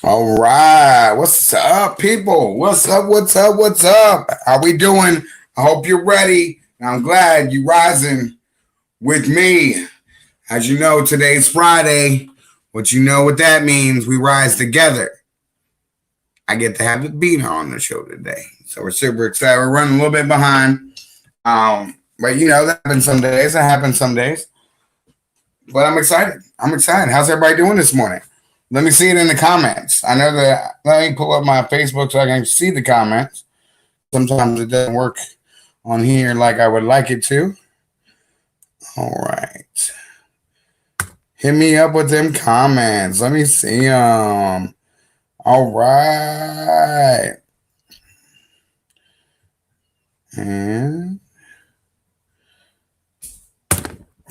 All right. What's up, people? What's up? What's up? What's up? How we doing? I hope you're ready. I'm glad you rising with me. As you know, today's Friday. What you know what that means? We rise together. I get to have the Bena on the show today. So we're super excited. We're running a little bit behind. But that happens some days. That happens some days. But I'm excited. I'm excited. How's everybody doing this morning? Let me see it in the comments. I know that. Let me pull up my Facebook so I can see the comments. Sometimes it doesn't work on here like I would like it to. All right. Hit me up with them comments. Let me see them. All right. And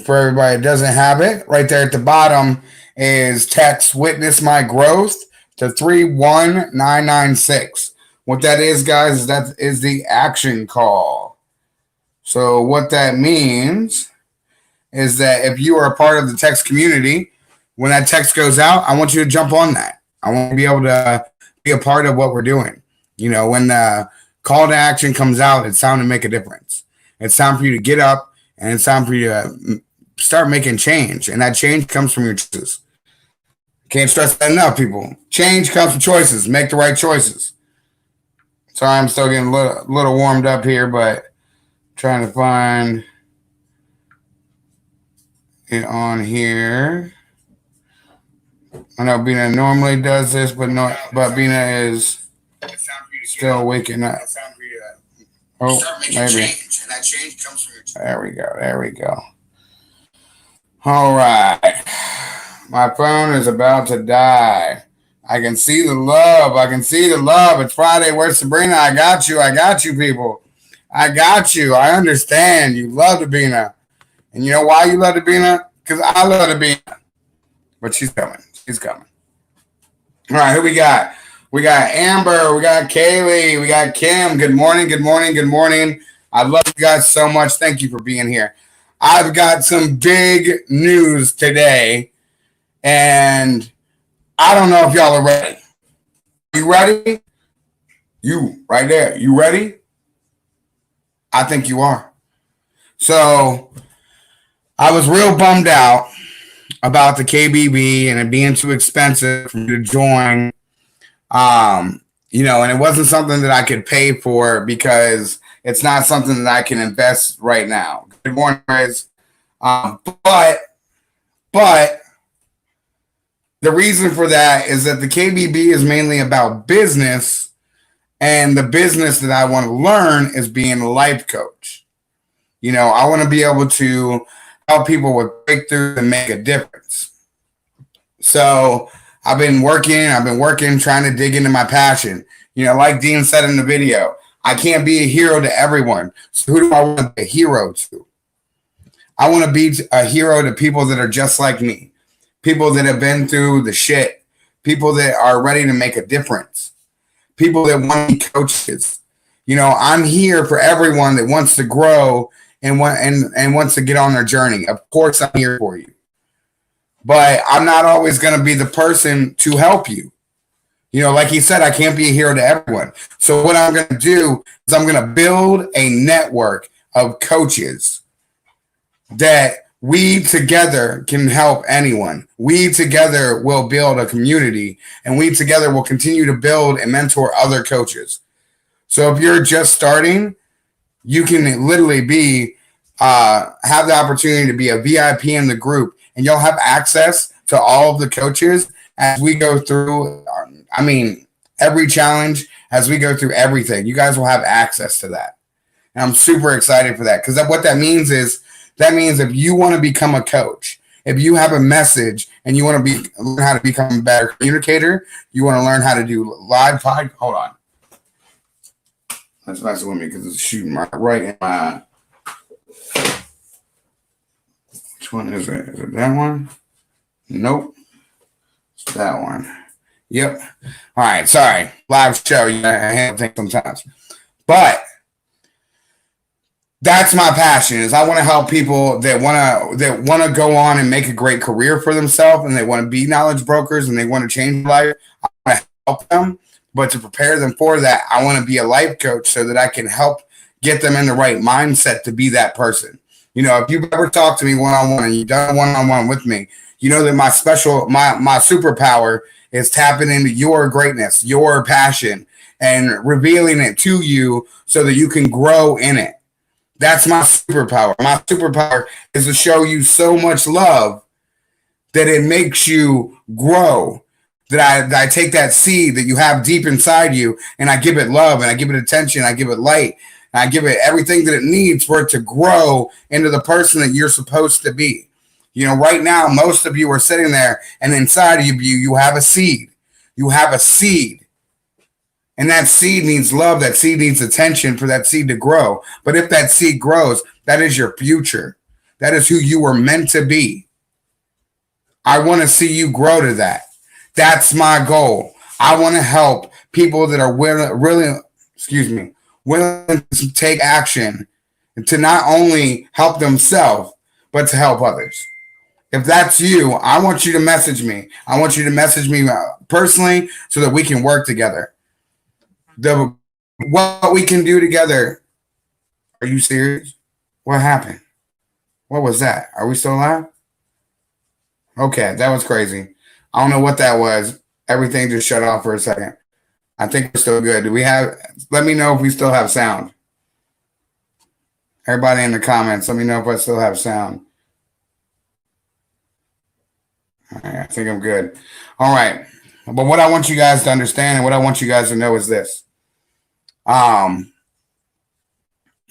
for everybody that doesn't have it, right there at the bottom is text witness my growth to 31996. What that is, guys, is that is the action call. So what that means is that if you are a part of the text community, when that text goes out, I want you to jump on that. I want to be able to be a part of what we're doing. When the call to action comes out, it's time to make a difference. It's time for you to get up, and it's time for you to start making change. And that change comes from your choices. Can't stress that enough, people. Change comes from choices. Make the right choices. Sorry, I'm still getting a little warmed up here, but trying to find it on here. I know Bena normally does this, but Bena is still waking up. Oh, maybe. There we go. There we go. All right. My phone is about to die. I can see the love. I can see the love. It's Friday. Where's Sabrina? I got you. I got you, people. I got you. I understand. You love the Bena. And you know why you love the Bena? Because I love the Bena. But she's coming. She's coming. All right, who we got? We got Amber. We got Kaylee. We got Kim. Good morning. Good morning. Good morning. I love you guys so much. Thank you for being here. I've got some big news today. And I don't know if y'all are ready. You ready? You right there. You ready? I think you are. So I was real bummed out about the KBB and it being too expensive for you to join. And it wasn't something that I could pay for because it's not something that I can invest right now. Good morning, guys. But the reason for that is that the KBB is mainly about business, and the business that I want to learn is being a life coach. I want to be able to help people with breakthroughs and make a difference. So I've been working, trying to dig into my passion. Like Dean said in the video, I can't be a hero to everyone. So who do I want to be a hero to? I want to be a hero to people that are just like me. People that have been through the shit. People that are ready to make a difference. People that want to be coaches. I'm here for everyone that wants to grow and wants to get on their journey. Of course, I'm here for you. But I'm not always going to be the person to help you. Like he said, I can't be a hero to everyone. So what I'm going to do is I'm going to build a network of coaches that we together can help anyone. We together will build a community, and we together will continue to build and mentor other coaches. So if you're just starting, you can literally have the opportunity to be a VIP in the group, and you'll have access to all of the coaches as we go through. Every challenge, as we go through everything, you guys will have access to that. And I'm super excited for that, because what that means is, if you want to become a coach, if you have a message and you want to learn how to become a better communicator, you want to learn how to do live pod. Hold on. That's nice with me because it's shooting right in my eye. Which one is it? Is it that one? Nope. It's that one. Yep. All right. Sorry. Live show. I handle things sometimes. But that's my passion. Is I want to help people that want to go on and make a great career for themselves, and they want to be knowledge brokers, and they want to change life. I want to help them, but to prepare them for that, I want to be a life coach so that I can help get them in the right mindset to be that person. If you've ever talked to me one-on-one and you've done one-on-one with me, you know that my superpower is tapping into your greatness, your passion, and revealing it to you so that you can grow in it. That's my superpower. My superpower is to show you so much love that it makes you grow. That I take that seed that you have deep inside you and I give it love and I give it attention, I give it light, and I give it everything that it needs for it to grow into the person that you're supposed to be. Right now, most of you are sitting there and inside of you have a seed. You have a seed. And that seed needs love. That seed needs attention for that seed to grow. But if that seed grows, that is your future. That is who you were meant to be. I want to see you grow to that. That's my goal. I want to help people that are willing to take action and to not only help themselves, but to help others. If that's you, I want you to message me. I want you to message me personally so that we can work together. What we can do together. Are you serious? What happened? What was that? Are we still live? Okay, that was crazy. I don't know what that was. Everything just shut off for a second. I think we're still good. Let me know if we still have sound. Everybody in the comments, let me know if I still have sound. All right, I think I'm good. All right. But what I want you guys to understand and what I want you guys to know is this. My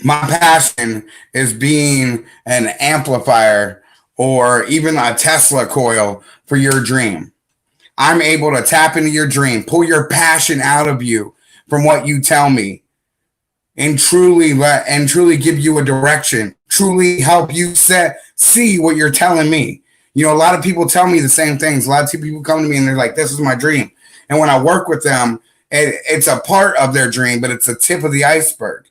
passion is being an amplifier or even a Tesla coil for your dream. I'm able to tap into your dream, pull your passion out of you from what you tell me, and truly give you a direction, truly help you see what you're telling me. A lot of people tell me the same things. A lot of people come to me and they're like, this is my dream. And when I work with them, it's a part of their dream, but it's the tip of the iceberg.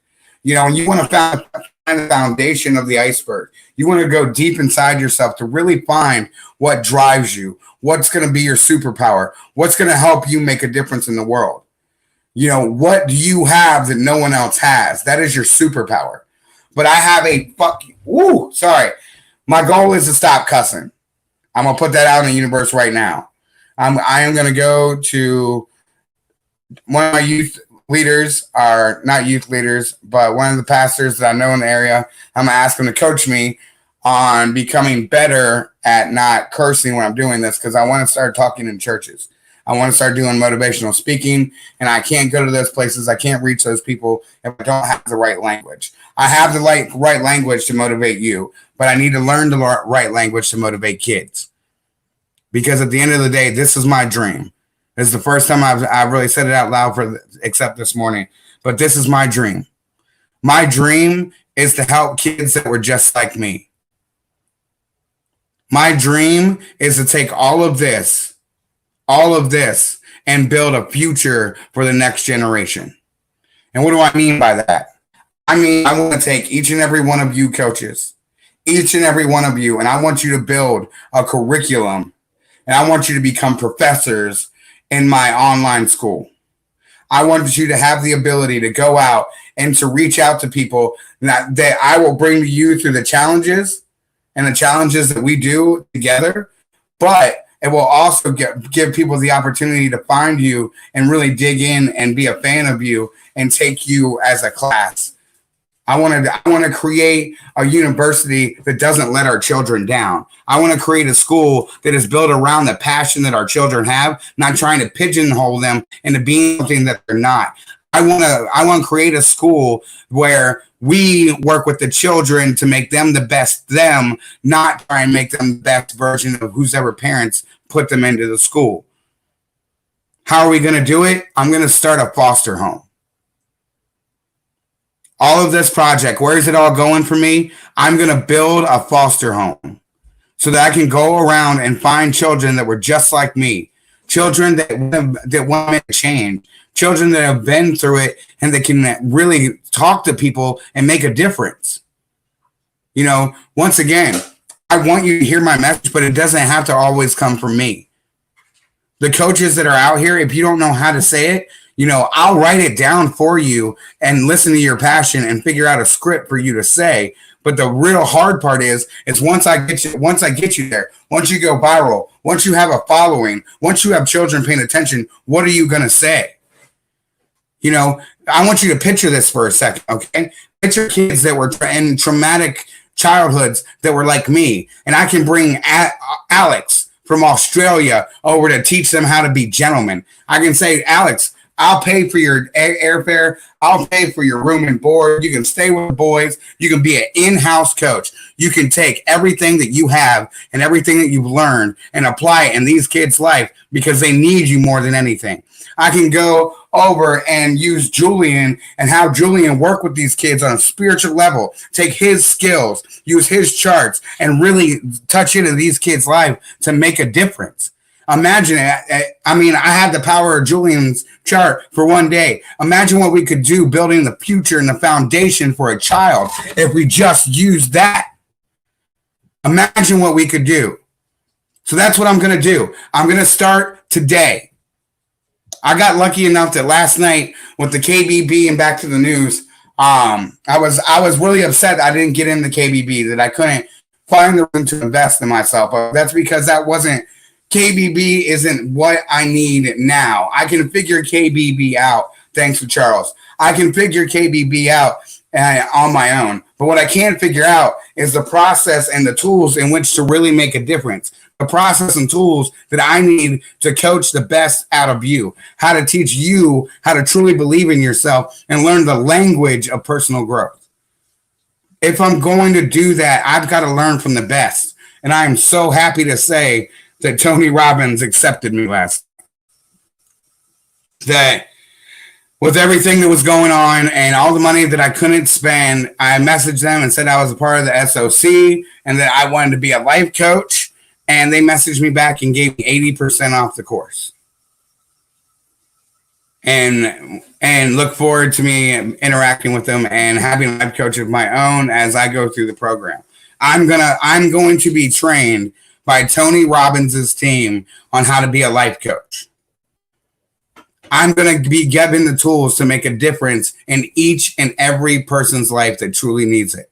And you want to find the foundation of the iceberg. You want to go deep inside yourself to really find what drives you, what's going to be your superpower, what's going to help you make a difference in the world. What do you have that no one else has? That is your superpower. But I have my goal is to stop cussing. I'm going to put that out in the universe right now. I am going to go to one of my youth leaders, are not youth leaders, but one of the pastors that I know in the area. I'm going to ask him to coach me on becoming better at not cursing when I'm doing this, because I want to start talking in churches. I want to start doing motivational speaking, and I can't go to those places. I can't reach those people if I don't have the right language. I have the right language to motivate you, but I need to learn the right language to motivate kids. Because at the end of the day, this is my dream. This is the first time I've really said it out loud except this morning. But this is my dream. My dream is to help kids that were just like me. My dream is to take all of this, and build a future for the next generation. And what do I mean by that? I mean, I want to take each and every one of you coaches, each and every one of you, and I want you to build a curriculum, and I want you to become professors in my online school. I want you to have the ability to go out and to reach out to people that I will bring to you through the challenges and the challenges that we do together, but it will also give people the opportunity to find you and really dig in and be a fan of you and take you as a class. I want to create a university that doesn't let our children down. I want to create a school that is built around the passion that our children have, not trying to pigeonhole them into being something that they're not. I want to create a school where we work with the children to make them the best them, not try and make them the best version of whoever parents put them into the school. How are we going to do it? I'm going to start a foster home. All of this project, where is it all going for me? I'm going to build a foster home so that I can go around and find children that were just like me, children that want to make a change, children that have been through it and that can really talk to people and make a difference. Once again, I want you to hear my message, but it doesn't have to always come from me. The coaches that are out here, if you don't know how to say it, I'll write it down for you and listen to your passion and figure out a script for you to say. But the real hard part is once I get you there, once you go viral, once you have a following, once you have children paying attention, what are you going to say? I want you to picture this for a second, okay? Picture kids that were in traumatic childhoods that were like me, and I can bring Alex from Australia over to teach them how to be gentlemen. I can say, Alex, I'll pay for your airfare. I'll pay for your room and board. You can stay with the boys. You can be an in-house coach. You can take everything that you have and everything that you've learned and apply it in these kids' life because they need you more than anything. I can go over and use Julian and have Julian work with these kids on a spiritual level, take his skills, use his charts, and really touch into these kids' life to make a difference. Imagine it. I mean, I had the power of Julian's chart for one day. Imagine what we could do building the future and the foundation for a child if we just used that. Imagine what we could do. So that's what I'm going to do. I'm going to start today. I got lucky enough that last night with the KBB and Back to the News, I was really upset that I didn't get in the KBB, that I couldn't find the room to invest in myself. But that's because KBB isn't what I need now. I can figure KBB out, thanks to Charles. I can figure KBB out on my own. But what I can't figure out is the process and the tools in which to really make a difference. The process and tools that I need to coach the best out of you. How to teach you how to truly believe in yourself and learn the language of personal growth. If I'm going to do that, I've got to learn from the best. And I am so happy to say that Tony Robbins accepted me last. That with everything that was going on and all the money that I couldn't spend, I messaged them and said I was a part of the SOC and that I wanted to be a life coach. And they messaged me back and gave me 80% off the course. And look forward to me interacting with them and having a life coach of my own as I go through the program. I'm going to be trained by Tony Robbins' team on how to be a life coach. I'm going to be given the tools to make a difference in each and every person's life that truly needs it.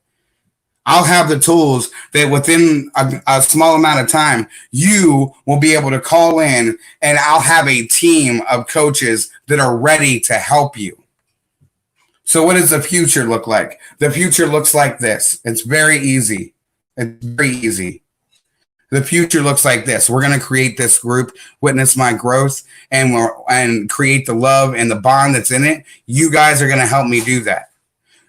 I'll have the tools that within a small amount of time, you will be able to call in, and I'll have a team of coaches that are ready to help you. So what does the future look like? The future looks like this. It's very easy. It's very easy. The future looks like this. We're going to create this group, Witness My Growth, and create the love and the bond that's in it. You guys are going to help me do that.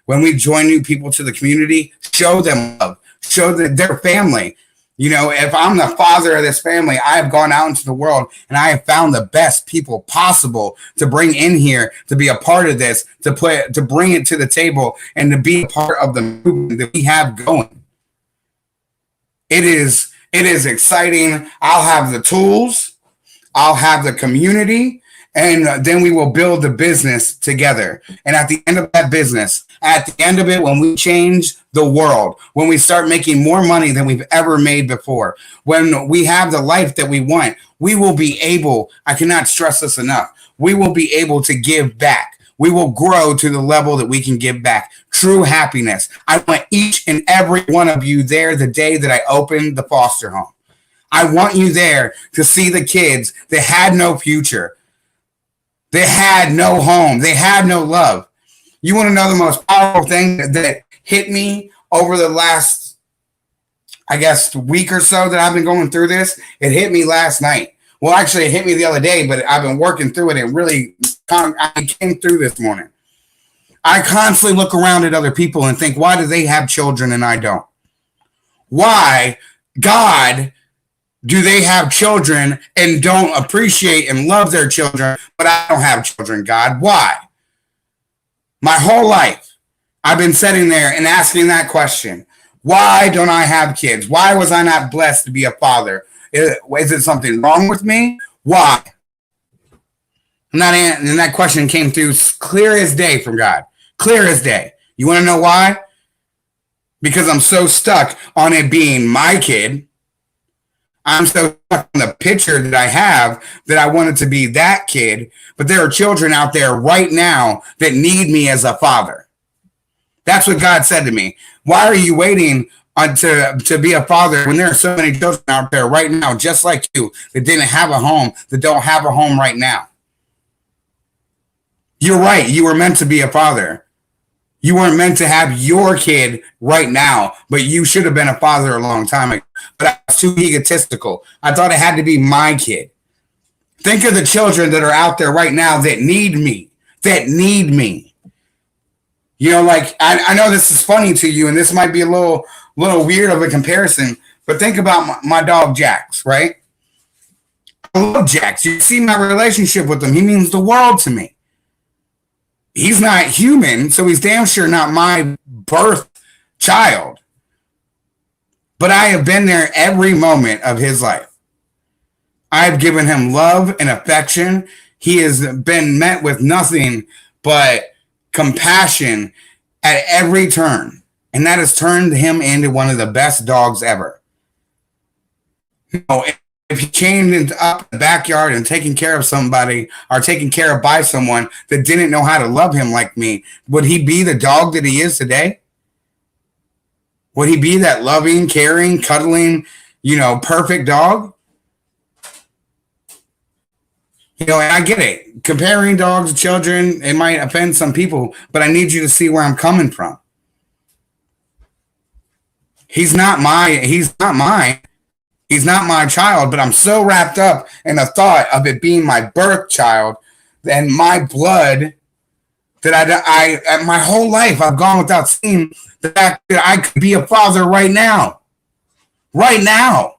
When we join new people to the community, show them love, show that they're family. If I'm the father of this family, I have gone out into the world and I have found the best people possible to bring in here, to be a part of this, to bring it to the table and to be a part of the movement that we have going. It is exciting. I'll have the tools. I'll have the community. And then we will build the business together. And at the end of that business, at the end of it, when we change the world, when we start making more money than we've ever made before, when we have the life that we want, we will be able, I cannot stress this enough, we will be able to give back. We will grow to the level that we can give back. True happiness. I want each and every one of you there the day that I open the foster home. I want you there to see the kids that had no future. They had no home. They had no love. You want to know the most powerful thing that hit me over the last, week or so that I've been going through this? It hit me last night. Well, actually, it hit me the other day, but I've been working through it. I came through this morning. I constantly look around at other people and think, why do they have children and I don't? Why, God, do they have children and don't appreciate and love their children, but I don't have children, God? Why? My whole life, I've been sitting there and asking that question. Why don't I have kids? Why was I not blessed to be a father? Is it something wrong with me? Why? And that question came through clear as day from God. Clear as day. You want to know why? Because I'm so stuck on it being my kid. I'm so stuck on the picture that I have that I wanted to be that kid. But there are children out there right now that need me as a father. That's what God said to me. Why are you waiting to be a father when there are so many children out there right now, just like you, that didn't have a home, that don't have a home right now? You're right. You were meant to be a father. You weren't meant to have your kid right now, but you should have been a father a long time ago. But I was too egotistical. I thought it had to be my kid. Think of the children that are out there right now that need me, that need me. You know, like, I know this is funny to you, and this might be a little weird of a comparison, but think about my dog, Jax, right? I love Jax. You see my relationship with him. He means the world to me. He's not human, so he's damn sure not my birth child. But I have been there every moment of his life. I've given him love and affection. He has been met with nothing but compassion at every turn. And that has turned him into one of the best dogs ever. You know, if he chained up the backyard and taken care of somebody or taken care of by someone that didn't know how to love him like me, would he be the dog that he is today? Would he be that loving, caring, cuddling, perfect dog? And I get it. Comparing dogs to children, it might offend some people, but I need you to see where I'm coming from. He's not mine. He's not my child, but I'm so wrapped up in the thought of it being my birth child and my blood that I my whole life I've gone without seeing the fact that I could be a father right now. Right now.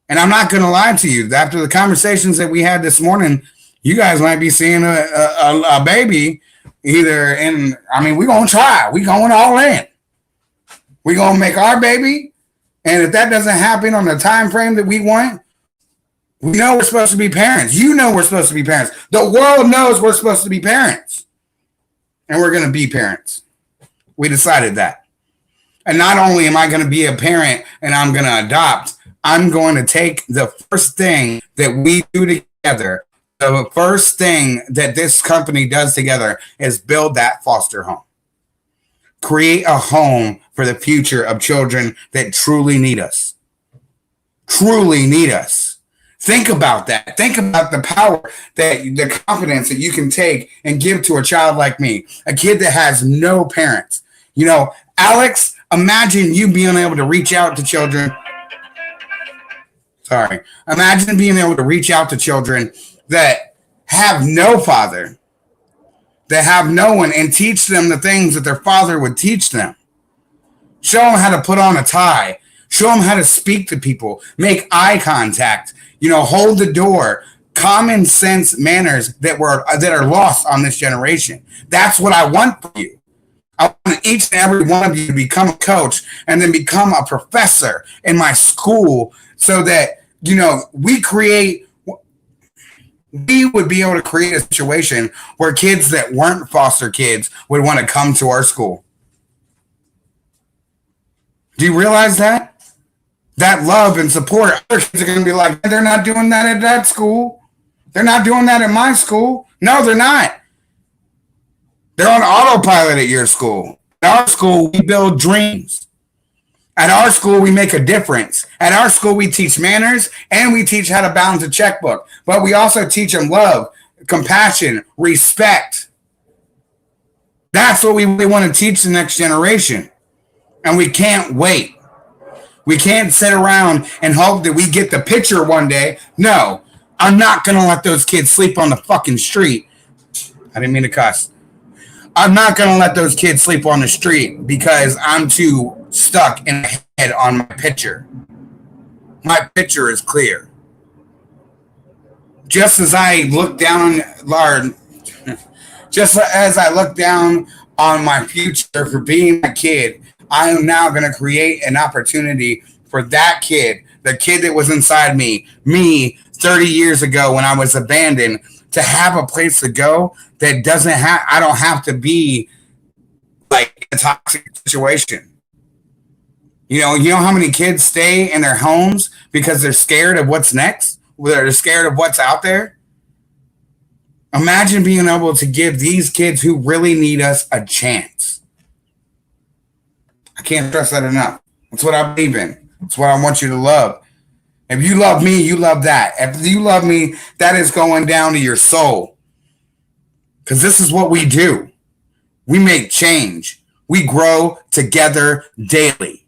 And I'm not going to lie to you. After the conversations that we had this morning, you guys might be seeing a baby either in, we're going to try. We're going all in. We're going to make our baby. And if that doesn't happen on the time frame that we want, we know we're supposed to be parents. You know we're supposed to be parents. The world knows we're supposed to be parents. And we're going to be parents. We decided that. And not only am I going to be a parent and I'm going to adopt, I'm going to take the first thing that we do together, the first thing that this company does together is build that foster home. Create a home for the future of children that truly need us. Truly need us. Think about that. Think about the power, the confidence that you can take and give to a child like me, a kid that has no parents. Alex, imagine you being able to reach out to children. Imagine being able to reach out to children that have no father, that have no one, and teach them the things that their father would teach them. Show them how to put on a tie. Show them how to speak to people. Make eye contact. Hold the door. Common sense manners that are lost on this generation. That's what I want for you. I want each and every one of you to become a coach and then become a professor in my school so that, we would be able to create a situation where kids that weren't foster kids would want to come to our school. Do you realize that? That love and support. Other kids are going to be like, they're not doing that at that school. They're not doing that at my school. No, they're not. They're on autopilot at your school. At our school, we build dreams. At our school, we make a difference. At our school, we teach manners and we teach how to balance a checkbook. But we also teach them love, compassion, respect. That's what we really want to teach the next generation. And we can't wait. We can't sit around and hope that we get the picture one day. No, I'm not going to let those kids sleep on the fucking street. I didn't mean to cuss. I'm not going to let those kids sleep on the street because I'm too stuck in the head on my picture. My picture is clear. Just as I look down, on my future for being a kid, I am now going to create an opportunity for that kid, the kid that was inside me 30 years ago when I was abandoned, to have a place to go that I don't have to be like a toxic situation. You know how many kids stay in their homes because they're scared of what's next? They're scared of what's out there. Imagine being able to give these kids who really need us a chance. I can't stress that enough. That's what I believe in. That's what I want you to love. If you love me, you love that. If you love me, that is going down to your soul. Because this is what we do. We make change. We grow together daily.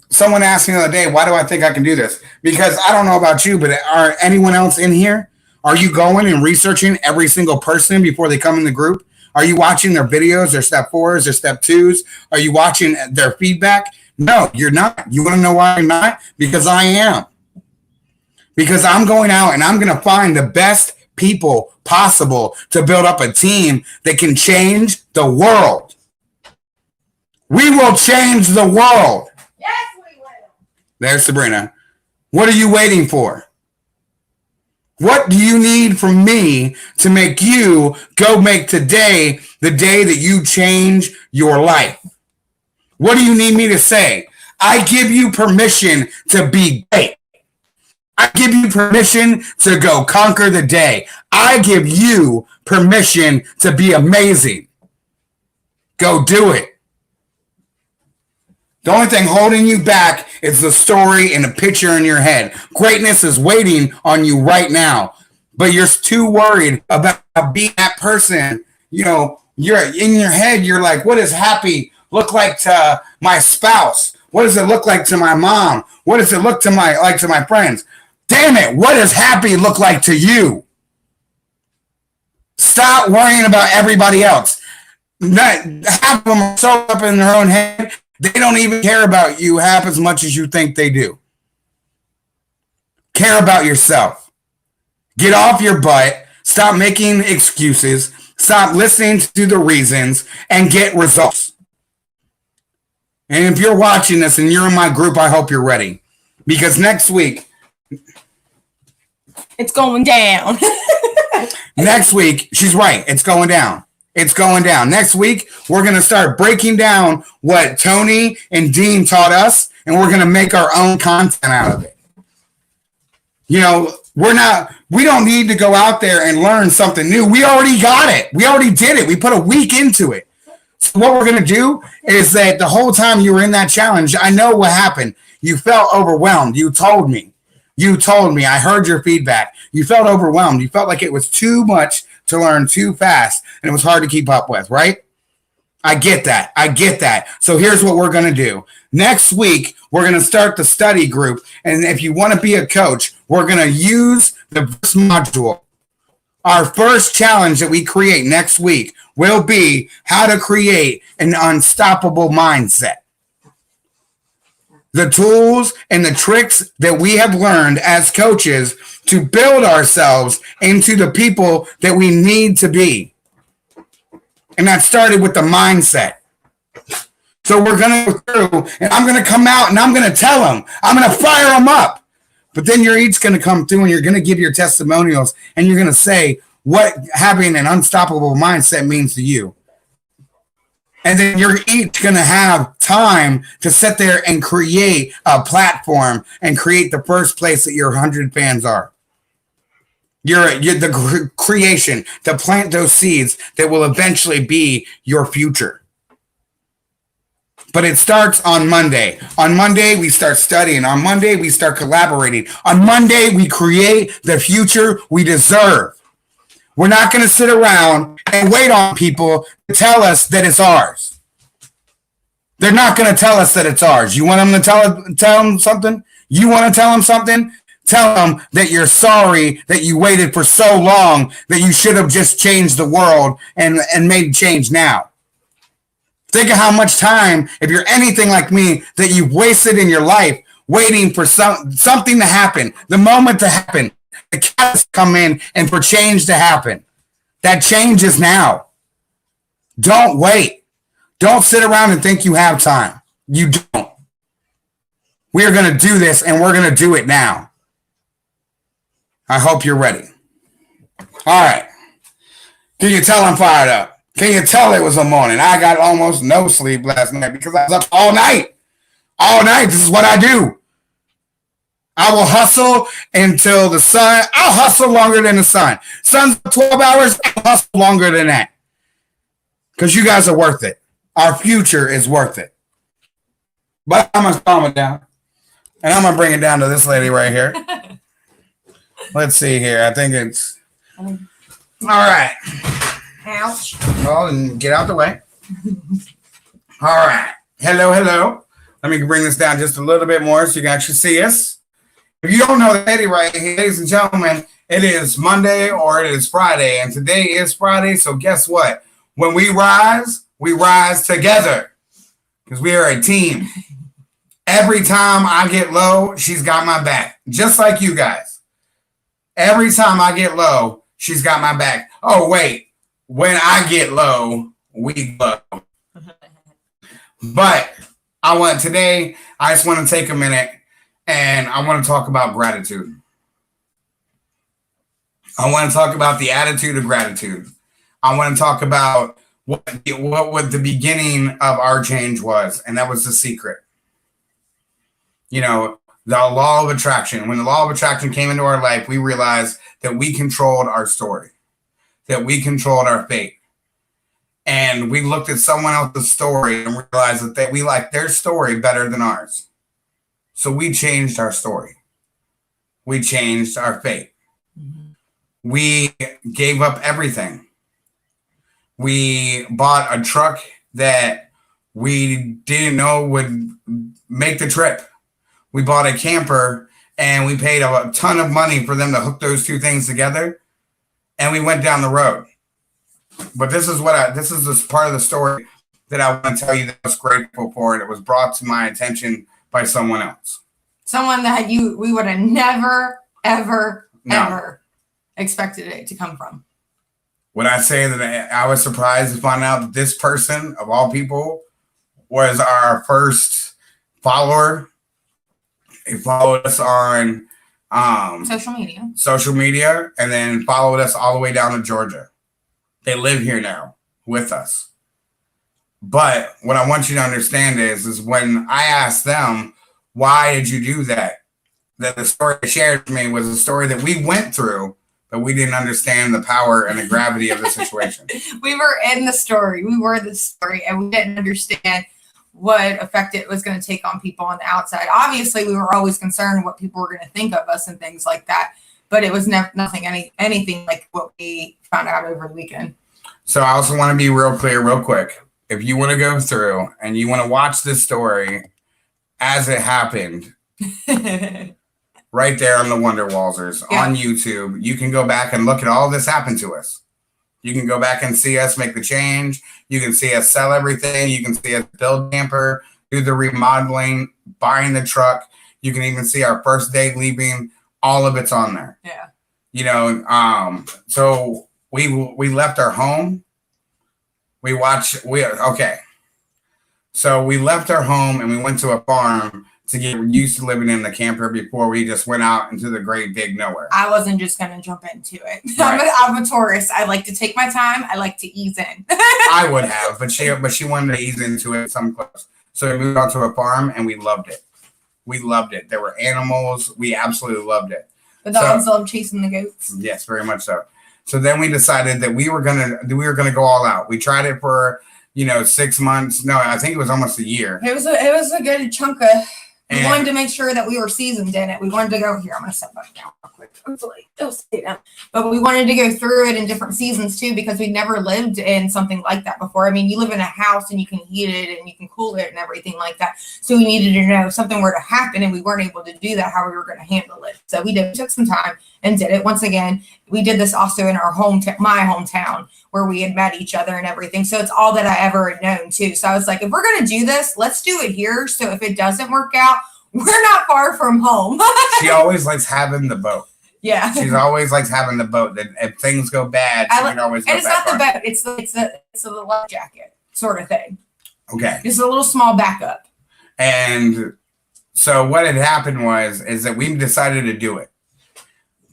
Someone asked me the other day, why do I think I can do this? Because I don't know about you, but are anyone else in here? Are you going and researching every single person before they come in the group? Are you watching their videos, their step 4s, their step 2s? Are you watching their feedback? No, you're not. You want to know why I'm not? Because I am. Because I'm going out and I'm going to find the best people possible to build up a team that can change the world. We will change the world. Yes, we will. There's Sabrina. What are you waiting for? What do you need from me to make you go make today the day that you change your life? What do you need me to say? I give you permission to be great. I give you permission to go conquer the day. I give you permission to be amazing. Go do it. The only thing holding you back is the story and the picture in your head. Greatness is waiting on you right now, but you're too worried about being that person. You're in your head. You're like, what does happy look like to my spouse? What does it look like to my mom? What does it look to my friends? Damn it. What does happy look like to you? Stop worrying about everybody else. Half of them are so up in their own head. They don't even care about you half as much as you think they do. Care about yourself. Get off your butt. Stop making excuses. Stop listening to the reasons and get results. And if you're watching this and you're in my group, I hope you're ready. Because next week, it's going down. Next week, she's right. It's going down. It's going down. Next week, we're going to start breaking down what Tony and Dean taught us, and we're going to make our own content out of it. We don't need to go out there and learn something new. We already got it. We already did it. We put a week into it. So what we're going to do is that the whole time you were in that challenge, I know what happened. You felt overwhelmed. You told me. I heard your feedback. You felt overwhelmed. You felt like it was too much to learn too fast, and it was hard to keep up with, right? I get that. So here's what we're going to do. Next week, we're going to start the study group, and if you want to be a coach, we're going to use the first module. Our first challenge that we create next week will be how to create an unstoppable mindset. The tools and the tricks that we have learned as coaches to build ourselves into the people that we need to be. And that started with the mindset. So we're going to go through, and I'm going to come out, and I'm going to tell them. I'm going to fire them up. But then you're each going to come through, and you're going to give your testimonials, and you're going to say what having an unstoppable mindset means to you. And then you're each going to have time to sit there and create a platform and create the first place that your 100 fans are. You're the creation to plant those seeds that will eventually be your future. But it starts on Monday. On Monday, we start studying. On Monday, we start collaborating. On Monday, we create the future we deserve. We're not going to sit around and wait on people to tell us that it's ours. They're not going to tell us that it's ours. You want them to tell them something? You want to tell them something? Tell them that you're sorry that you waited for so long, that you should have just changed the world and made change now. Think of how much time, if you're anything like me, that you've wasted in your life waiting for something to happen, the moment to happen, the catalyst to come in, and for change to happen. That change is now. Don't wait. Don't sit around and think you have time. You don't. We are going to do this, and we're going to do it now. I hope you're ready. All right. Can you tell I'm fired up? Can you tell it was a morning? I got almost no sleep last night because I was up all night. All night. This is what I do. I will hustle until the sun. I'll hustle longer than the sun. Sun's 12 hours. I'll hustle longer than that. Because you guys are worth it. Our future is worth it. But I'm going to calm it down. And I'm going to bring it down to this lady right here. Let's see here. I think it's... All right. Ouch. Well, and get out the way. All right. Hello, hello. Let me bring this down just a little bit more so you can actually see us. If you don't know the lady right here, ladies and gentlemen, it is Monday or it is Friday. And today is Friday, so guess what? When we rise together. Because we are a team. Every time I get low, she's got my back. Just like you guys. Every time I get low, she's got my back. Oh, wait. When I get low, we glow. But I just want to take a minute and I want to talk about gratitude. I want to talk about the attitude of gratitude. I want to talk about what the beginning of our change was, and that was the secret. You know, the law of attraction. When the law of attraction came into our life, we realized that we controlled our story, that we controlled our fate. And we looked at someone else's story and realized that we liked their story better than ours. So we changed our story. We changed our fate. Mm-hmm. We gave up everything. We bought a truck that we didn't know would make the trip. We bought a camper and we paid a ton of money for them to hook those two things together. And we went down the road. But this is this part of the story that I want to tell you that I was grateful for. It was brought to my attention by someone else. Someone that we would have never, ever expected it to come from. When I say that I was surprised to find out that this person, of all people, was our first follower. He followed us on social media, and then followed us all the way down to Georgia. They live here now with us. But what I want you to understand is when I asked them, why did you do that? That the story they shared with me was a story that we went through, but we didn't understand the power and the gravity of the situation. We were in the story. We were the story, and we didn't understand what effect it was going to take on people on the outside. Obviously, we were always concerned what people were going to think of us and things like that. But it was anything like what we found out over the weekend. So I also want to be real clear, real quick. If you want to go through and you want to watch this story as it happened, right there on the Wonder Walzers on YouTube, you can go back and look at all this happened to us. You can go back and see us make the change. You can see us sell everything. You can see us build camper, do the remodeling, buying the truck. You can even see our first day leaving. All of it's on there. Yeah. You know, so we left our home. So we left our home and we went to a farm to get used to living in the camper before we just went out into the great big nowhere. I wasn't just going to jump into it. Right. I'm a tourist. I like to take my time. I like to ease in. I would have, but she wanted to ease into it some close. So we moved out to a farm and we loved it. We loved it. There were animals. We absolutely loved it. The dogs love chasing the goats. Yes, very much so. So then we decided that we were gonna go all out. We tried it for 6 months. No, I think it was almost a year. It was a good chunk of. We wanted to make sure that we were seasoned in it. We wanted to go here. I'm gonna step back down real quick. It'll stay down. But we wanted to go through it in different seasons too, because we never lived in something like that before. I mean, you live in a house and you can heat it and you can cool it and everything like that. So we needed to know if something were to happen and we weren't able to do that, how we were going to handle it. So we took some time and did it. Once again, we did this also in our my hometown where we had met each other and everything. So it's all that I ever had known too. So I was like, if we're going to do this, let's do it here. So if it doesn't work out, we're not far from home. She always likes having the boat. Yeah. She's always likes having the boat. That if things go bad, she can always go and it's not the boat. It's the life jacket sort of thing. Okay. It's a little small backup. And so what had happened is that we decided to do it.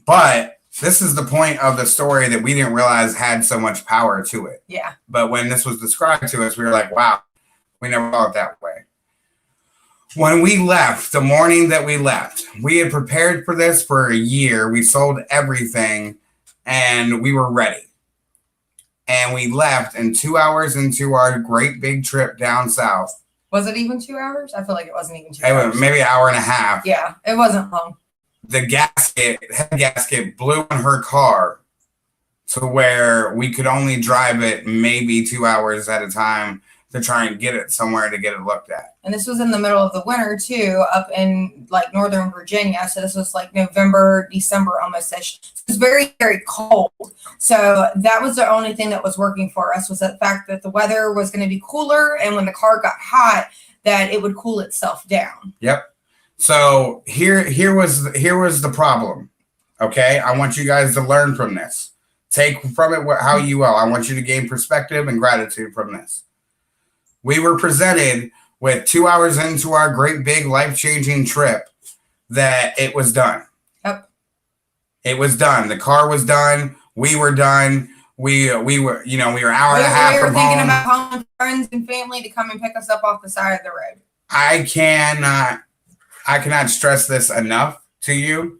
But This is the point of the story that we didn't realize had so much power to it. Yeah. But when this was described to us, we were like, wow, we never thought it that way. When we left, the morning that we left, we had prepared for this for a year. We sold everything and we were ready. And we left, and 2 hours into our great big trip down south. Was it even 2 hours? I feel like it wasn't even 2 hours. Maybe an hour and a half. Yeah, it wasn't long. The head gasket blew in her car to where we could only drive it maybe 2 hours at a time to try and get it somewhere to get it looked at. And this was in the middle of the winter too, up in like Northern Virginia. So this was like November, December almost-ish. It was very, very cold. So that was the only thing that was working for us, was the fact that the weather was going to be cooler, and when the car got hot, that it would cool itself down. Yep. So here was the problem. Okay, I want you guys to learn from this. Take from it how you will. I want you to gain perspective and gratitude from this. We were presented with 2 hours into our great big life-changing trip that it was done. Yep. It was done. The car was done. We were done. We were, we were an hour and a half from home. We were thinking about calling friends and family to come and pick us up off the side of the road. I cannot stress this enough to you.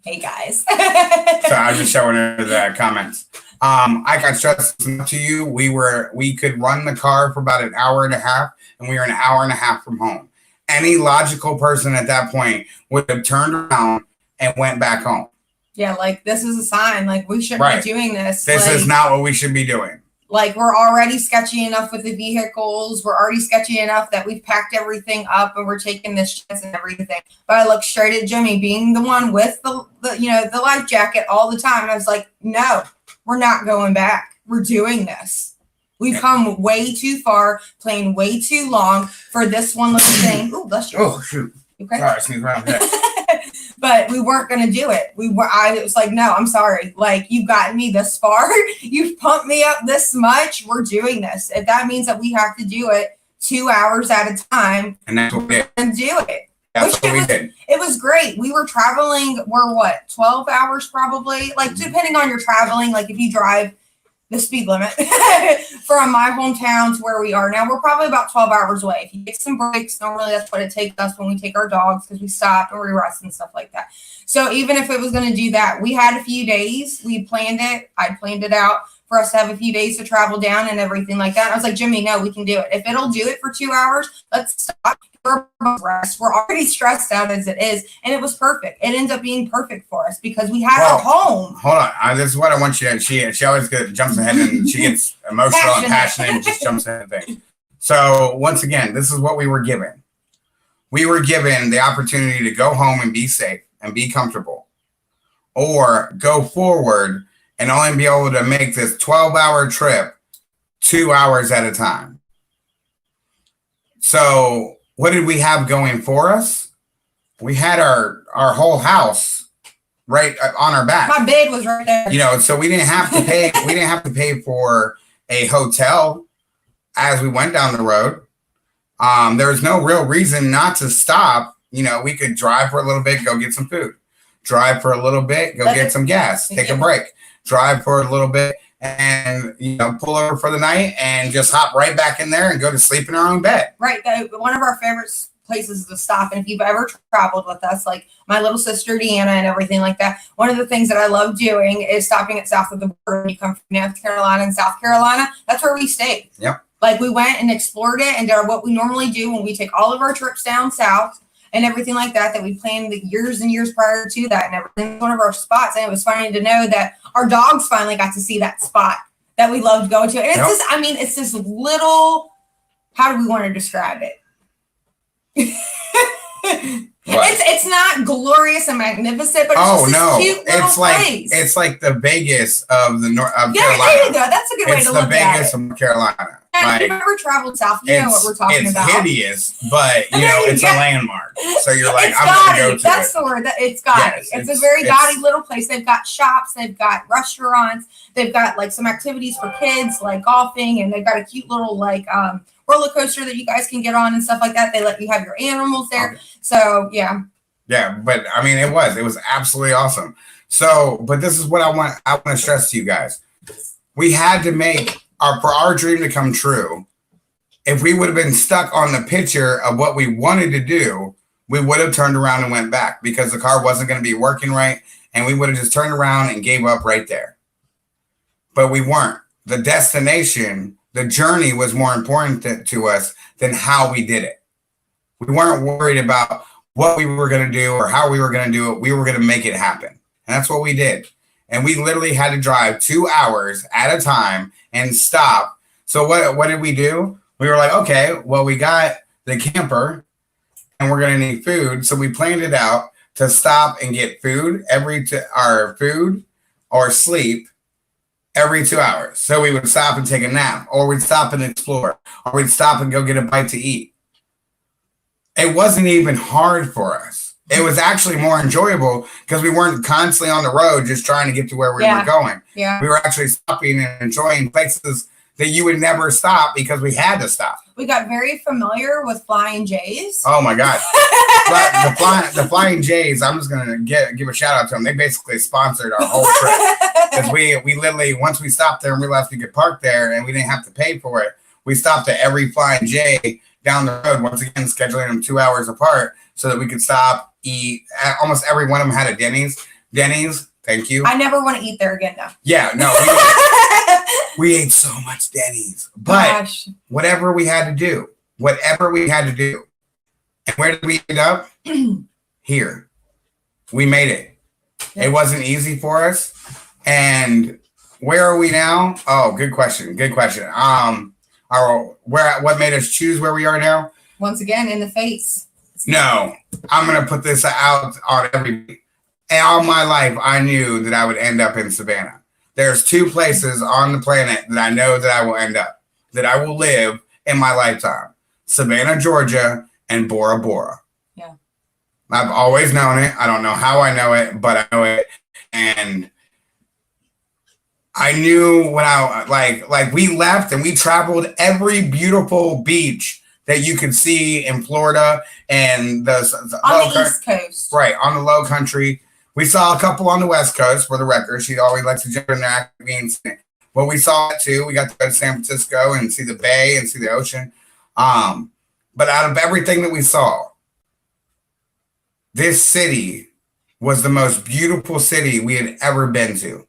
Hey guys. So I was just showing her the comments. I can stress this enough to you. We could run the car for about an hour and a half, and we were an hour and a half from home. Any logical person at that point would have turned around and went back home. Yeah, like this is a sign. Like we shouldn't be doing this. This is not what we should be doing. Like we're already sketchy enough with the vehicles. We're already sketchy enough that we've packed everything up and we're taking this chance and everything. But I looked straight at Jimmy, being the one with the life jacket all the time. And I was like, no, we're not going back. We're doing this. We've come way too far, playing way too long for this one little thing. Ooh, bless you. Oh shoot. Okay. Sorry, I sneezed around here. But we weren't going to do it. I was like, no, I'm sorry. Like, you've gotten me this far. You've pumped me up this much. We're doing this. If that means that we have to do it 2 hours at a time, and that's what we did. And do it. That's what we did. It was great. We were traveling, 12 hours probably? Like, depending on your traveling, like if you drive the speed limit from my hometown to where we are now, we're probably about 12 hours away. If you take some breaks, normally that's what it takes us when we take our dogs, because we stop and we rest and stuff like that. So even if it was going to do that, we had a few days. We planned it. I planned it out for us to have a few days to travel down and everything like that. And I was like, Jimmy, no, we can do it. If it'll do it for 2 hours, let's stop. We're already stressed out as it is, and it was perfect. It ended up being perfect for us because we had our home. Hold on, this is what I want you to. She always jumps ahead and she gets emotional and passionate and just jumps ahead of things. So once again, this is what we were given. We were given the opportunity to go home and be safe and be comfortable, or go forward and only be able to make this 12-hour trip 2 hours at a time. So what did we have going for us? We had our whole house right on our back. My bed was right there. So we didn't have to pay. We didn't have to pay for a hotel as we went down the road. There was no real reason not to stop. We could drive for a little bit, go get some food. Drive for a little bit, go get some gas. Take a break. Drive for a little bit, and pull over for the night and just hop right back in there and go to sleep in our own bed. Right. One of our favorite places to stop. And if you've ever traveled with us, like my little sister Deanna and everything like that, one of the things that I love doing is stopping at south of the border. When you come from North Carolina and South Carolina, that's where we stayed. Yep. Like we went and explored it and did what we normally do when we take all of our trips down south and everything like that we planned the years and years prior to that and everything. One of our spots. And it was funny to know that our dogs finally got to see that spot that we loved going to. And it's just, it's this little, how do we want to describe it? It's not glorious and magnificent, but it's just this cute little place. It's like the Vegas of Carolina. There you go. That's a good way to look at it. It's the Vegas of Carolina. If you've ever traveled south, you know what we're talking about. It's hideous, but it's a landmark. So you're like, I'm gonna go to That's the word. It's gaudy. It's a very gaudy little place. They've got shops, they've got restaurants, they've got like some activities for kids, like golfing, and they've got a cute little roller coaster that you guys can get on and stuff like that. They let you have your animals there. Okay. So yeah. Yeah, but I mean, it was absolutely awesome. So, but this is what I want to stress to you guys. We had to make for our dream to come true. If we would have been stuck on the picture of what we wanted to do, we would have turned around and went back because the car wasn't going to be working right. And we would have just turned around and gave up right there. But we weren't. The destination, the journey was more important to us than how we did it. We weren't worried about what we were going to do or how we were going to do it. We were going to make it happen. And that's what we did. And we literally had to drive 2 hours at a time and stop. So what did we do? We were like, okay, well, we got the camper and we're going to need food. So we planned it out to stop and get food our food or sleep every 2 hours. So we would stop and take a nap, or we'd stop and explore, or we'd stop and go get a bite to eat. It wasn't even hard for us. It was actually more enjoyable because we weren't constantly on the road just trying to get to where we were going. Yeah. We were actually stopping and enjoying places that you would never stop because we had to stop. We got very familiar with Flying J's. Oh my God. the Flying J's, I'm just going to give a shout out to them. They basically sponsored our whole trip. Because we literally, once we stopped there and realized we could park there and we didn't have to pay for it, we stopped at every Flying J down the road, once again, scheduling them 2 hours apart so that we could stop, eat. Almost every one of them had a Denny's. Denny's, thank you. I never want to eat there again, though. Yeah, no. We ate so much Denny's. But whatever we had to do. And where did we end up? Here. We made it. Yep. It wasn't easy for us. And where are we now? Oh, good question. What made us choose where we are now? Once again, in the face. No, I'm going to put this out on everybody. All my life, I knew that I would end up in Savannah. There's 2 places on the planet that I know that I will end up, that I will live in my lifetime. Savannah, Georgia, and Bora Bora. Yeah. I've always known it. I don't know how I know it, but I know it. And I knew when like we left and we traveled every beautiful beach that you could see in Florida and the East Coast. Right, on the low country. We saw a couple on the West Coast, for the record. She always likes to jump in there. Well, we saw it too. We got to go to San Francisco and see the bay and see the ocean. But out of everything that we saw, this city was the most beautiful city we had ever been to.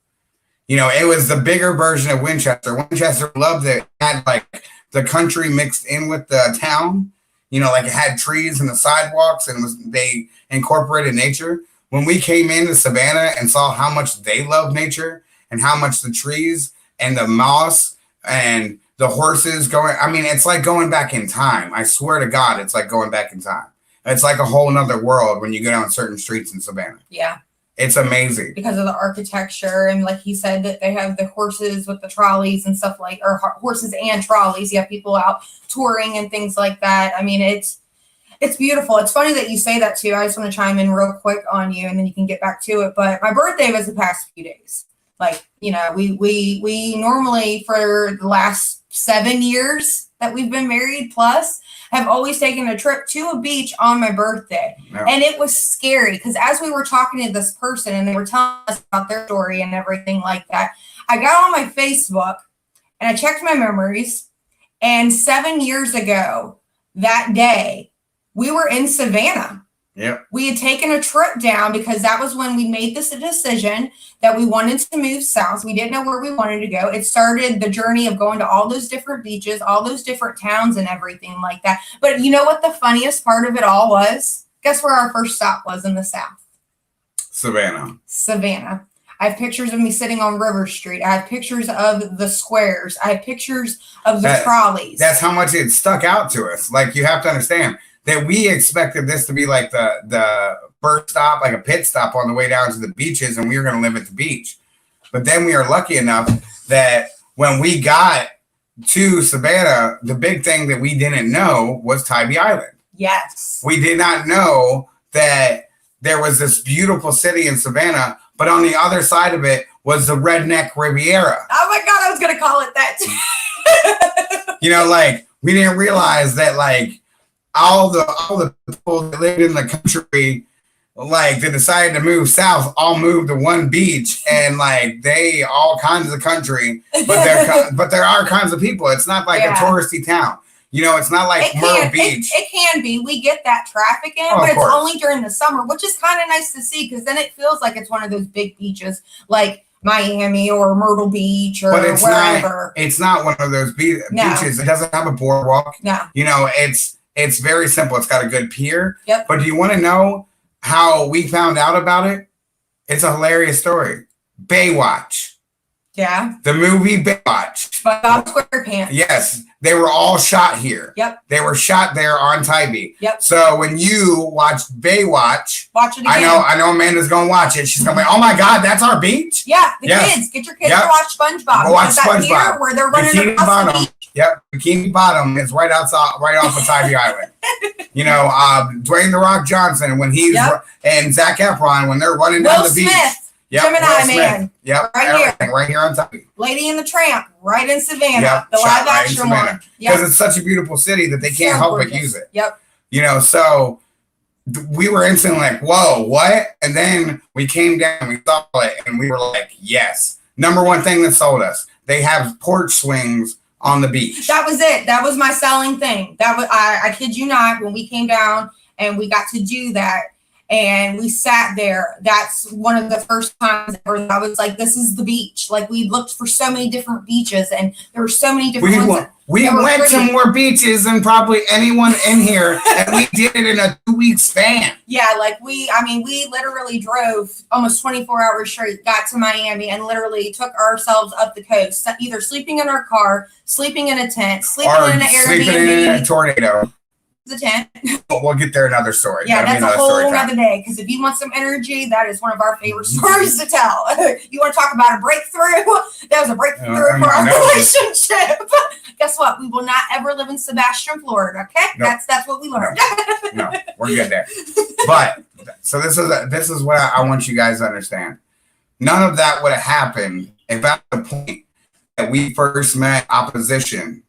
You know, it was the bigger version of Winchester. Winchester loved it. It had like the country mixed in with the town. You know, like it had trees and the sidewalks, and they incorporated nature. When we came into Savannah and saw how much they love nature and how much the trees and the moss and the horses going, I mean, it's like going back in time. I swear to God, it's like going back in time. It's like a whole nother world when you go down certain streets in Savannah. Yeah. It's amazing. Because of the architecture. And like he said, that they have the horses with the trolleys and stuff or horses and trolleys. You have people out touring and things like that. I mean, it's beautiful. It's funny that you say that too. I just want to chime in real quick on you and then you can get back to it. But my birthday was the past few days. Like, you know, we normally for the last 7 years that we've been married plus have always taken a trip to a beach on my birthday. Yeah. And it was scary because as we were talking to this person and they were telling us about their story and everything like that, I got on my Facebook and I checked my memories. And 7 years ago, that day, we were in Savannah. Yep. We had taken a trip down because that was when we made this decision that we wanted to move south. We didn't know where we wanted to go. It started the journey of going to all those different beaches, all those different towns and everything like that. But you know what the funniest part of it all was? Guess where our first stop was in the south? Savannah. I have pictures of me sitting on River Street. I have pictures of the squares. I have pictures of the trolleys. That's how much it stuck out to us. Like, you have to understand that we expected this to be like the first stop, like a pit stop on the way down to the beaches, and we were going to live at the beach. But then we are lucky enough that when we got to Savannah, the big thing that we didn't know was Tybee Island. Yes. We did not know that there was this beautiful city in Savannah, but on the other side of it was the Redneck Riviera. Oh my God, I was going to call it that too. You know, like, we didn't realize that, like, all the people that lived in the country like they decided to move south, all moved to one beach, and like they all kinds of country, but there are kinds of people. It's not like a touristy town. You know, it's not like Myrtle Beach. It can be. We get that traffic in, but it's only during the summer, which is kind of nice to see because then it feels like it's one of those big beaches like Miami or Myrtle Beach or wherever. It's not one of those beaches. It doesn't have a boardwalk. No. You know, it's very simple. It's got a good pier. Yep. But do you want to know how we found out about it? It's a hilarious story. Baywatch. Yeah. The movie Baywatch. Bob SquarePants. Yes. They were all shot here. Yep. They were shot there on Tybee. Yep. So when you watch Baywatch, watch it again. I know Amanda's gonna watch it. She's gonna be, oh my God, that's our beach? Yeah, kids. Get your kids to watch SpongeBob. Go watch SpongeBob. Where they're running Bikini across the beach. Yep, Bikini Bottom is right off of Tybee Island. You know, Dwayne The Rock Johnson when he's and Zac Efron when they're running down the beach. Yep, Gemini Man. Yep, right here on Tybee. Lady and the Tramp, right in Savannah. Yep, the live action one. Because it's such a beautiful city that they can't help but use it. Yep. You know, so we were instantly like, whoa, what? And then we came down, we saw it, and we were like, yes. Number one thing that sold us. They have porch swings on the beach. That was it. That was my selling thing. That was I kid you not, when we came down and we got to do that. And we sat there. That's one of the first times ever that I was like, this is the beach. Like, we looked for so many different beaches, and there were so many different ones. We went to more beaches than probably anyone in here, and we did it in a 2-week span. Yeah, like we literally drove almost 24 hours straight, got to Miami, and literally took ourselves up the coast, either sleeping in our car, sleeping in a tent, sleeping in an Airbnb. Sleeping in a tornado. The tent. We'll get there another story. Yeah, that's a whole other day. Because if you want some energy, that is one of our favorite stories to tell. You want to talk about a breakthrough? That was a breakthrough for our relationship. Guess what? We will not ever live in Sebastian, Florida. Okay, nope. That's what we learned. No, we're good there. But so this is what I want you guys to understand. None of that would have happened if at the point that we first met opposition,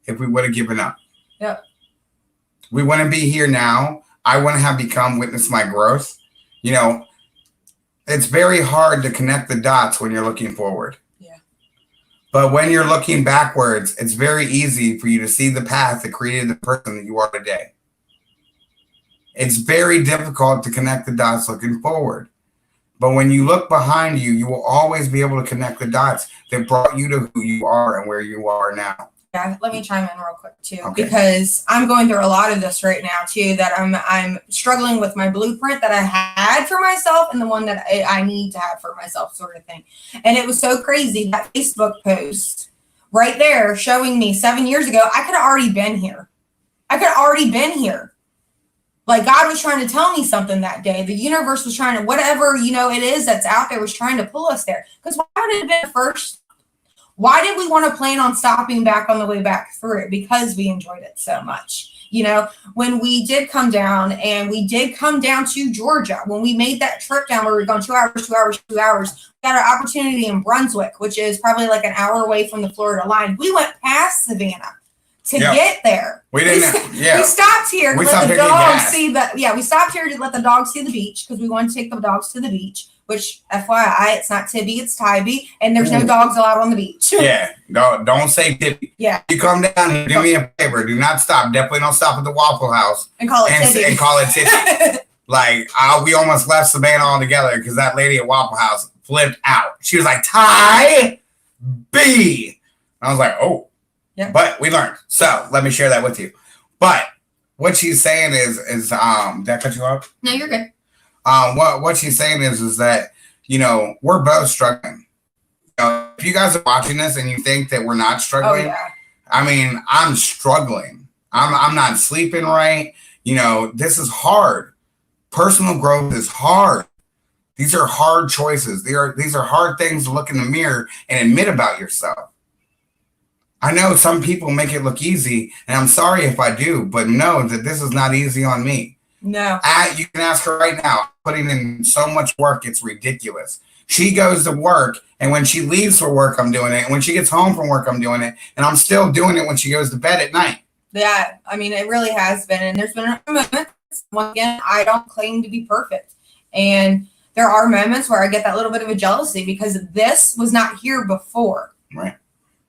if we would have given up. Yep. We wouldn't be here now. I wouldn't have become Witness My Growth. You know, it's very hard to connect the dots when you're looking forward. Yeah. But when you're looking backwards, it's very easy for you to see the path that created the person that you are today. It's very difficult to connect the dots looking forward. But when you look behind you, you will always be able to connect the dots that brought you to who you are and where you are now. Yeah, let me chime in real quick too, because I'm going through a lot of this right now too. That I'm struggling with my blueprint that I had for myself and the one that I need to have for myself, sort of thing. And it was so crazy, that Facebook post right there showing me 7 years ago. I could have already been here. Like, God was trying to tell me something that day. The universe was trying to, whatever it is that's out there, was trying to pull us there. Because why would it have been the first? Why did we want to plan on stopping back on the way back through it? Because we enjoyed it so much. When we did come down, and we did come down to Georgia, when we made that trip down where we were going 2 hours, we got an opportunity in Brunswick, which is probably like an hour away from the Florida line. We went past Savannah to get there. We didn't. We stopped here to let the dogs see we stopped here to let the dogs see the beach, because we wanted to take the dogs to the beach. Which, FYI, it's not Tibby, it's Tybee, and there's no dogs allowed on the beach. Yeah, don't say Tibby. Yeah. You come down and do me a favor. Do not stop. Definitely don't stop at the Waffle House. And call it Tibby. And call it Tibby. Like, we almost left Savannah altogether because that lady at Waffle House flipped out. She was like, Tybee. I was like, oh. Yeah. But we learned. So let me share that with you. But what she's saying is did I cut you off? No, you're good. What she's saying is that, we're both struggling. If you guys are watching this and you think that we're not struggling, I mean, I'm struggling. I'm not sleeping right. This is hard. Personal growth is hard. These are hard choices. These are hard things to look in the mirror and admit about yourself. I know some people make it look easy, and I'm sorry if I do, but know that this is not easy on me. No. You can ask her right now. Putting in so much work, it's ridiculous. She goes to work, and when she leaves for work, I'm doing it. And when she gets home from work, I'm doing it. And I'm still doing it when she goes to bed at night. Yeah, I mean, it really has been. And there's been moments Once again, I don't claim to be perfect. And there are moments where I get that little bit of a jealousy because this was not here before. Right.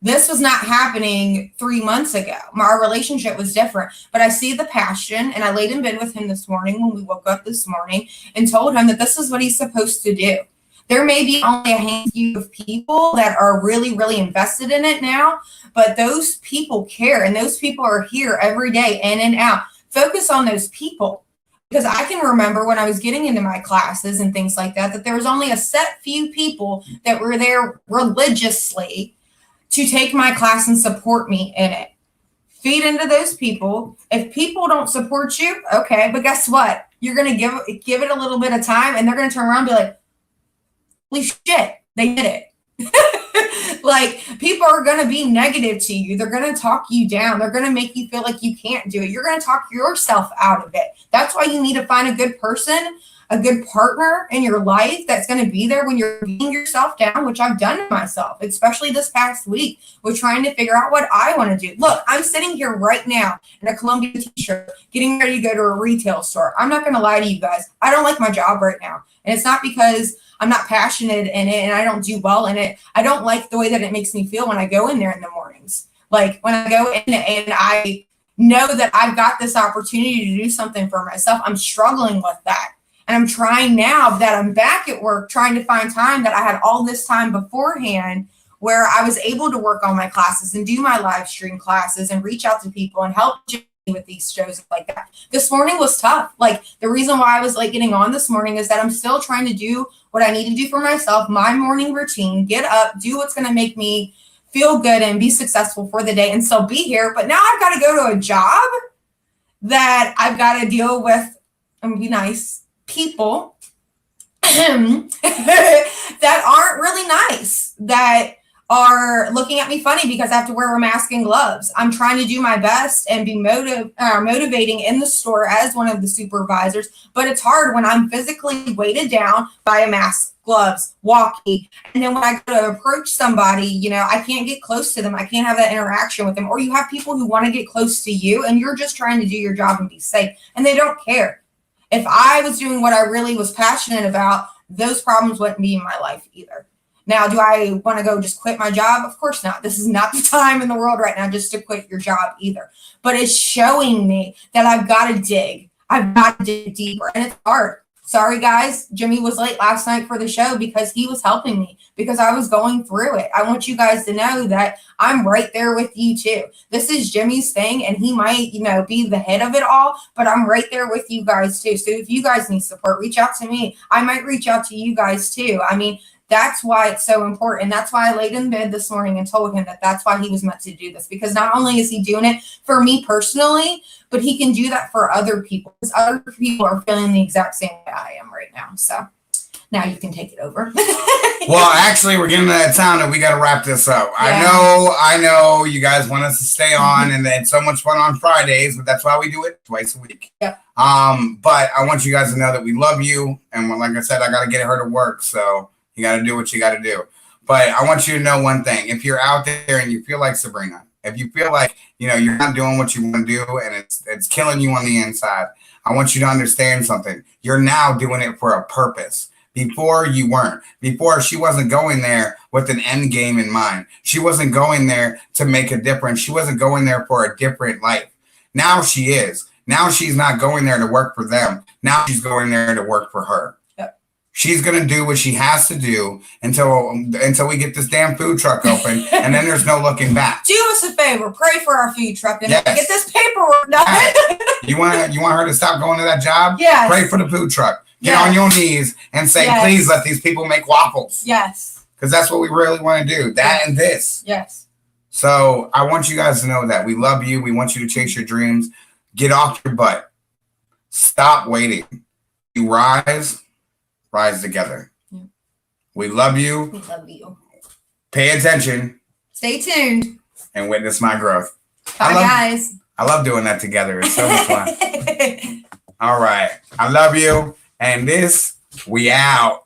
This was not happening 3 months ago. Our relationship was different, but I see the passion, and I laid in bed with him this morning when we woke up this morning and told him that this is what he's supposed to do. There may be only a handful of people that are really, really invested in it now, but those people care, and those people are here every day in and out. Focus on those people. Because I can remember when I was getting into my classes and things like that, that there was only a set few people that were there religiously to take my class and support me in it. Feed into those people. If people don't support you, okay, but guess what? You're going to give it a little bit of time, and they're going to turn around and be like, holy shit, they did it. Like, people are going to be negative to you. They're going to talk you down. They're going to make you feel like you can't do it. You're going to talk yourself out of it. That's why you need to find a good person, a good partner in your life that's going to be there when you're beating yourself down, which I've done to myself, especially this past week with trying to figure out what I want to do. Look, I'm sitting here right now in a Columbia t-shirt, getting ready to go to a retail store. I'm not going to lie to you guys. I don't like my job right now. And it's not because I'm not passionate in it and I don't do well in it. I don't like the way that it makes me feel when I go in there in the mornings. Like when I go in and I know that I've got this opportunity to do something for myself, I'm struggling with that. And I'm trying now that I'm back at work, trying to find time that I had all this time beforehand where I was able to work on my classes and do my live stream classes and reach out to people and help with these shows like that. This morning was tough. Like the reason why I was like getting on this morning is that I'm still trying to do what I need to do for myself, my morning routine, get up, do what's going to make me feel good and be successful for the day and still be here. But now I've got to go to a job that I've got to deal with and be nice people that aren't really nice, that are looking at me funny because I have to wear a mask and gloves. I'm trying to do my best and be motivating in the store as one of the supervisors, but it's hard when I'm physically weighted down by a mask, gloves, walkie, and then when I go to approach somebody, you know, I can't get close to them. I can't have that interaction with them. Or you have people who want to get close to you and you're just trying to do your job and be safe, and they don't care. If I was doing what I really was passionate about, those problems wouldn't be in my life either. Now, do I want to go just quit my job? Of course not. This is not the time in the world right now just to quit your job either. But it's showing me that I've got to dig. I've got to dig deeper. And it's hard. Sorry, guys. Jimmy was late last night for the show because he was helping me because I was going through it. I want you guys to know that I'm right there with you too. This is Jimmy's thing and he might, you know, be the head of it all, but I'm right there with you guys too. So if you guys need support, reach out to me. I might reach out to you guys too. I mean, that's why it's so important. That's why I laid in bed this morning and told him that that's why he was meant to do this. Because not only is he doing it for me personally, but he can do that for other people. Because other people are feeling the exact same way I am right now. So now you can take it over. Well, actually, we're getting to that time that we got to wrap this up. Yeah. I know you guys want us to stay on, and it's so much fun on Fridays, but that's why we do it twice a week. Yep. But I want you guys to know that we love you. And like I said, I got to get her to work. So you got to do what you got to do. But I want you to know one thing. If you're out there and you feel like Sabrina, if you feel like, you know, you're not doing what you want to do and it's killing you on the inside, I want you to understand something. You're now doing it for a purpose. Before you weren't. Before she wasn't going there with an end game in mind. She wasn't going there to make a difference. She wasn't going there for a different life. Now she is. Now she's not going there to work for them. Now she's going there to work for her. She's going to do what she has to do until we get this damn food truck open, and then there's no looking back. Do us a favor. Pray for our food truck and get this paperwork done. Right. You want her to stop going to that job? Yes. Pray for the food truck. Get on your knees and say, please let these people make waffles. Yes. Because that's what we really want to do. That and this. Yes. So I want you guys to know that we love you. We want you to chase your dreams. Get off your butt. Stop waiting. You rise together. Yeah. We love you. We love you. Pay attention. Stay tuned. And witness my growth. Bye, guys. I love doing that together. It's so much fun. All right. I love you. And we out.